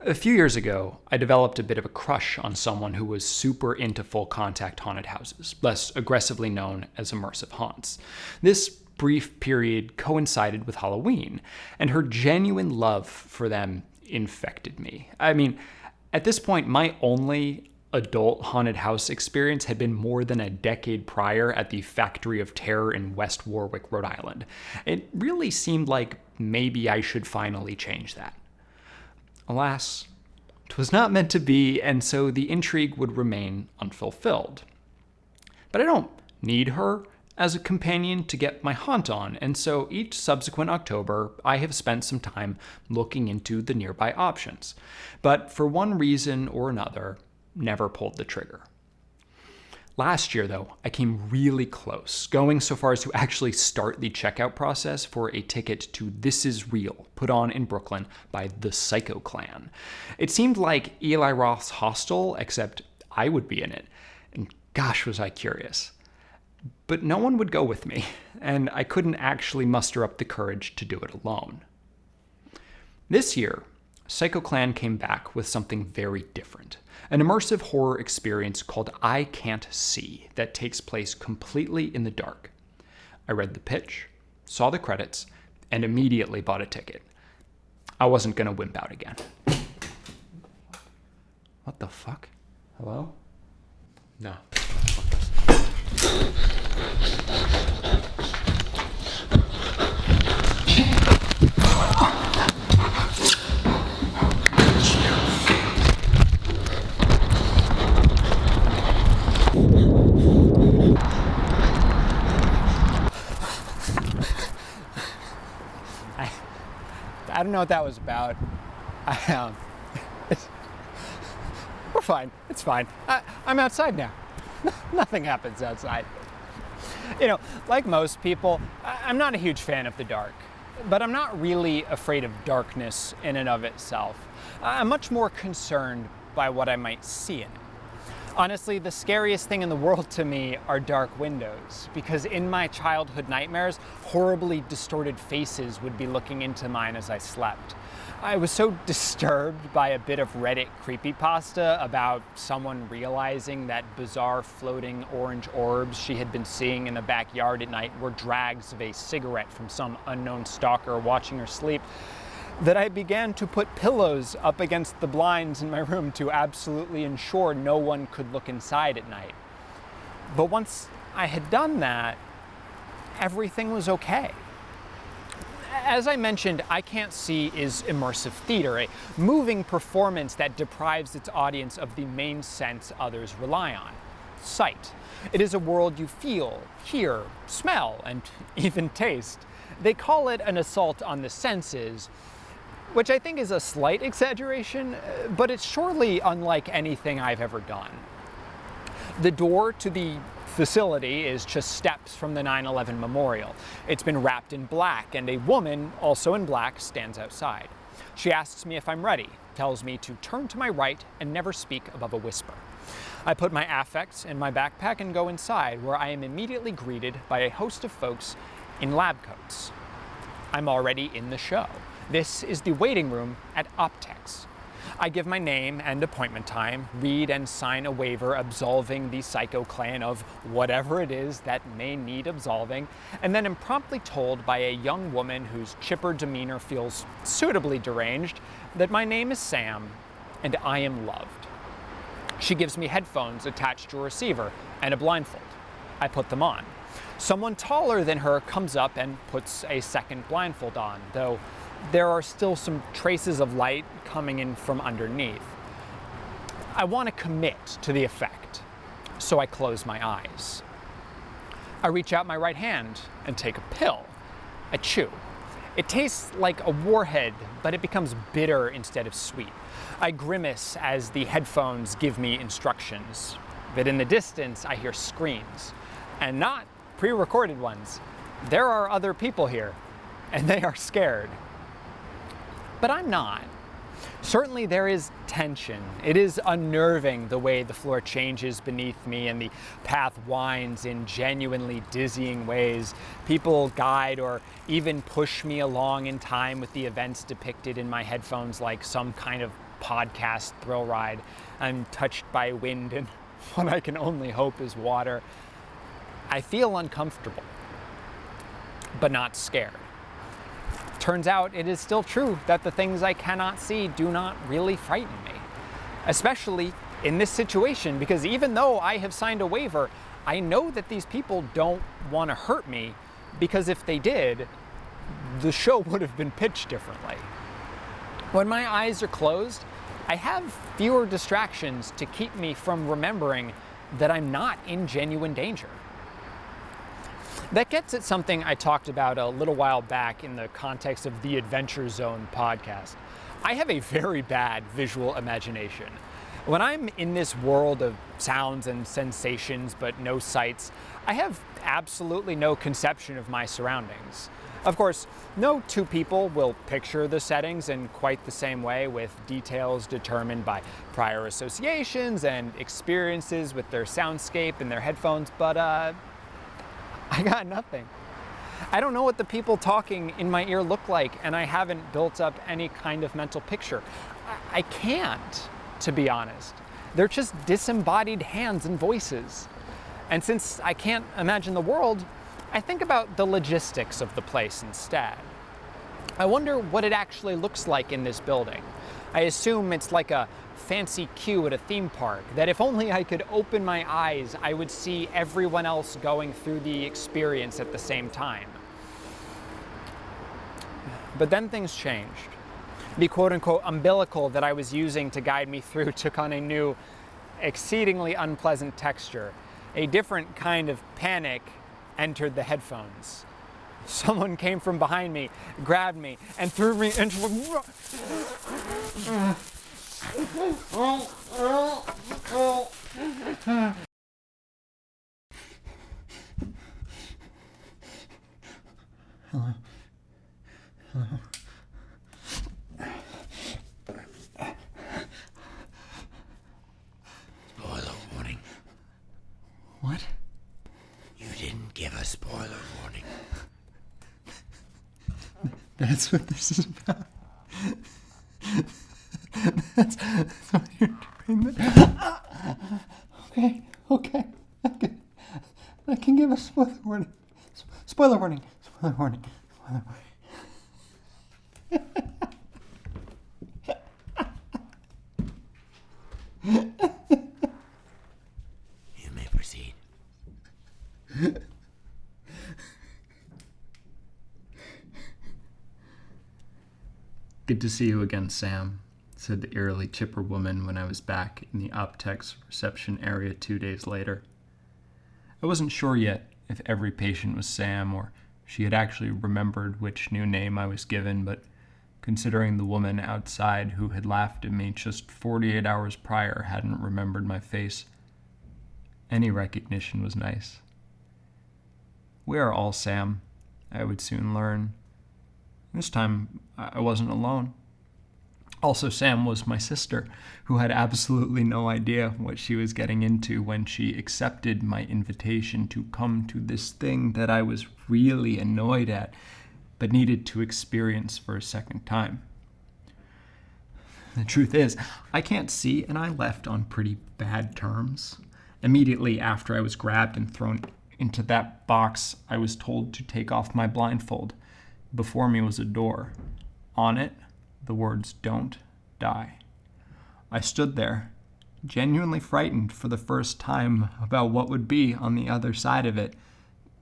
A few years ago, I developed a bit of a crush on someone who was super into full contact haunted houses, less aggressively known as immersive haunts. This brief period coincided with Halloween, and her genuine love for them infected me. I mean, at this point, my only adult haunted house experience had been more than a decade prior at the Factory of Terror in West Warwick, Rhode Island. It really seemed like maybe I should finally change that. Alas, 'twas not meant to be, and so the intrigue would remain unfulfilled. But I don't need her as a companion to get my haunt on, and so each subsequent October, I have spent some time looking into the nearby options. But for one reason or another, never pulled the trigger. Last year, though, I came really close, going so far as to actually start the checkout process for a ticket to This Is Real, put on in Brooklyn by the Psycho Clan. It seemed like Eli Roth's Hostel, except I would be in it, and gosh was I curious. But no one would go with me, and I couldn't actually muster up the courage to do it alone. This year, Psycho Clan came back with something very different. An immersive horror experience called I Can't See that takes place completely in the dark. I read the pitch, saw the credits, and immediately bought a ticket. I wasn't going to wimp out again. What the fuck? Hello? No. I don't know what that was about. We're fine. It's fine. I'm outside now. Nothing happens outside. You know, like most people, I'm not a huge fan of the dark, but I'm not really afraid of darkness in and of itself. I'm much more concerned by what I might see in it. Honestly, the scariest thing in the world to me are dark windows, because in my childhood nightmares, horribly distorted faces would be looking into mine as I slept. I was so disturbed by a bit of Reddit creepypasta about someone realizing that bizarre floating orange orbs she had been seeing in the backyard at night were drags of a cigarette from some unknown stalker watching her sleep, that I began to put pillows up against the blinds in my room to absolutely ensure no one could look inside at night. But once I had done that, everything was okay. As I mentioned, I Can't See is immersive theater, a moving performance that deprives its audience of the main sense others rely on: sight. It is a world you feel, hear, smell, and even taste. They call it an assault on the senses, which I think is a slight exaggeration, but it's surely unlike anything I've ever done. The door to the facility is just steps from the 9/11 memorial. It's been wrapped in black, and a woman, also in black, stands outside. She asks me if I'm ready, tells me to turn to my right and never speak above a whisper. I put my affects in my backpack and go inside, where I am immediately greeted by a host of folks in lab coats. I'm already in the show. This is the waiting room at Optex. I give my name and appointment time, read and sign a waiver absolving the Psycho Clan of whatever it is that may need absolving, and then am promptly told by a young woman whose chipper demeanor feels suitably deranged that my name is Sam and I am loved. She gives me headphones attached to a receiver and a blindfold. I put them on. Someone taller than her comes up and puts a second blindfold on, though there are still some traces of light coming in from underneath. I want to commit to the effect, so I close my eyes. I reach out my right hand and take a pill. I chew. It tastes like a warhead, but it becomes bitter instead of sweet. I grimace as the headphones give me instructions, but in the distance I hear screams, and not pre-recorded ones. There are other people here, and they are scared. But I'm not. Certainly there is tension. It is unnerving the way the floor changes beneath me and the path winds in genuinely dizzying ways. People guide or even push me along in time with the events depicted in my headphones like some kind of podcast thrill ride. I'm touched by wind and what I can only hope is water. I feel uncomfortable, but not scared. Turns out it is still true that the things I cannot see do not really frighten me, especially in this situation, because even though I have signed a waiver, I know that these people don't want to hurt me, because if they did, the show would have been pitched differently. When my eyes are closed, I have fewer distractions to keep me from remembering that I'm not in genuine danger. That gets at something I talked about a little while back in the context of the Adventure Zone podcast. I have a very bad visual imagination. When I'm in this world of sounds and sensations but no sights, I have absolutely no conception of my surroundings. Of course, no two people will picture the settings in quite the same way, with details determined by prior associations and experiences with their soundscape and their headphones, but I got nothing. I don't know what the people talking in my ear look like, and I haven't built up any kind of mental picture. I can't, to be honest. They're just disembodied hands and voices. And since I can't imagine the world, I think about the logistics of the place instead. I wonder what it actually looks like in this building. I assume it's like a fancy queue at a theme park, that if only I could open my eyes, I would see everyone else going through the experience at the same time. But then things changed. The quote-unquote umbilical that I was using to guide me through took on a new, exceedingly unpleasant texture. A different kind of panic entered the headphones. Someone came from behind me, grabbed me, and threw me into a... Hello. Hello. Spoiler warning. What? You didn't give a spoiler warning. That's what this is about. That's what you're doing. Okay. I can give a spoiler warning. Spoiler warning. Spoiler warning. Spoiler warning. You may proceed. Good to see you again, Sam, said the eerily chipper woman when I was back in the Optex reception area 2 days later. I wasn't sure yet if every patient was Sam or she had actually remembered which new name I was given, but considering the woman outside who had laughed at me just 48 hours prior hadn't remembered my face, any recognition was nice. We are all Sam, I would soon learn. This time, I wasn't alone. Also, Sam was my sister, who had absolutely no idea what she was getting into when she accepted my invitation to come to this thing that I was really annoyed at, but needed to experience for a second time. The truth is, I can't see, and I left on pretty bad terms. Immediately after I was grabbed and thrown into that box, I was told to take off my blindfold. Before me was a door. On it, the words, "Don't die." I stood there, genuinely frightened for the first time about what would be on the other side of it,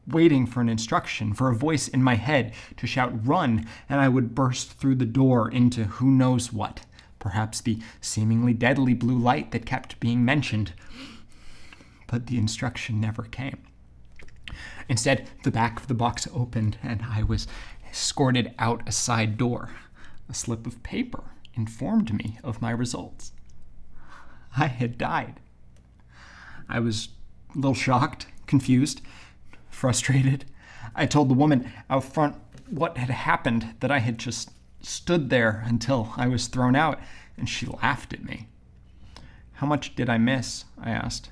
waiting for an instruction, for a voice in my head to shout, "Run," and I would burst through the door into who knows what, perhaps the seemingly deadly blue light that kept being mentioned. But the instruction never came. Instead, the back of the box opened, and I was escorted out a side door. A slip of paper informed me of my results. I had died. I was a little shocked, confused, frustrated. I told the woman out front what had happened, that I had just stood there until I was thrown out, and she laughed at me. "How much did I miss?" I asked.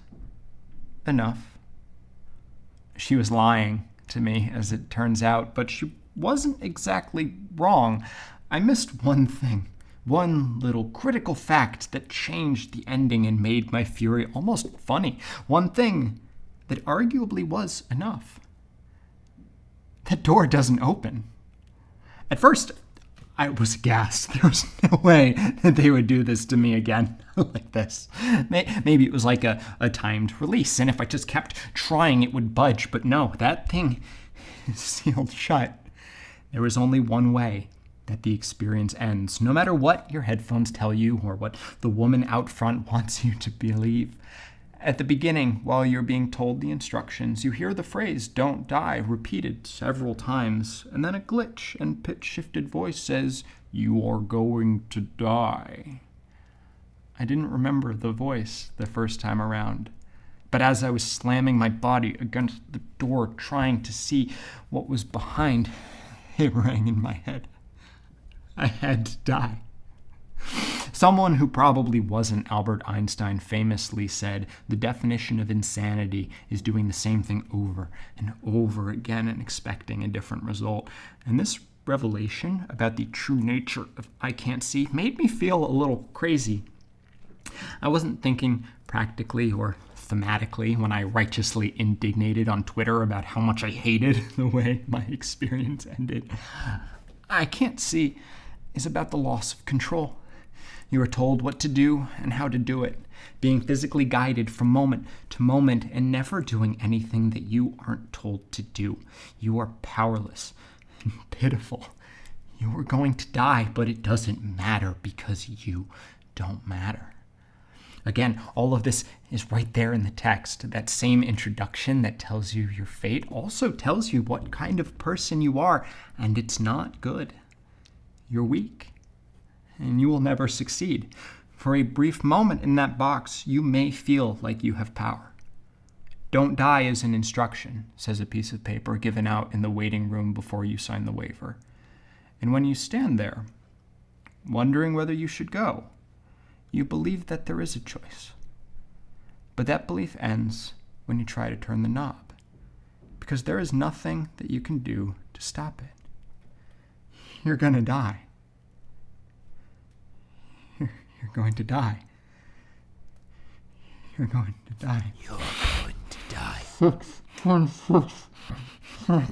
"Enough." She was lying to me, as it turns out, but she wasn't exactly wrong. I missed one thing, One little critical fact that changed the ending and made my fury almost funny. One thing that arguably was enough. That door doesn't open. At first, I was aghast. There was no way that they would do this to me again like this. Maybe it was like a timed release, and if I just kept trying, it would budge. But no, that thing is sealed shut. There is only one way that the experience ends, no matter what your headphones tell you or what the woman out front wants you to believe. At the beginning, while you're being told the instructions, you hear the phrase, "Don't die," repeated several times, and then a glitch and pitch-shifted voice says, "You are going to die." I didn't remember the voice the first time around, but as I was slamming my body against the door trying to see what was behind, it rang in my head. I had to die. Someone who probably wasn't Albert Einstein famously said, the definition of insanity is doing the same thing over and over again and expecting a different result. And this revelation about the true nature of I can't see made me feel a little crazy. I wasn't thinking practically or thematically when I righteously indignated on Twitter about how much I hated the way my experience ended. I can't see is about the loss of control. You are told what to do and how to do it, being physically guided from moment to moment and never doing anything that you aren't told to do. You are powerless and pitiful. You are going to die, but it doesn't matter because you don't matter. Again, all of this is right there in the text. That same introduction that tells you your fate also tells you what kind of person you are, and it's not good. You're weak, and you will never succeed. For a brief moment in that box, you may feel like you have power. Don't die is an instruction, says a piece of paper given out in the waiting room before you sign the waiver. And when you stand there, wondering whether you should go, you believe that there is a choice. But that belief ends when you try to turn the knob, because there is nothing that you can do to stop it. You're gonna die. You're going to die. You're going to die. You're going to die.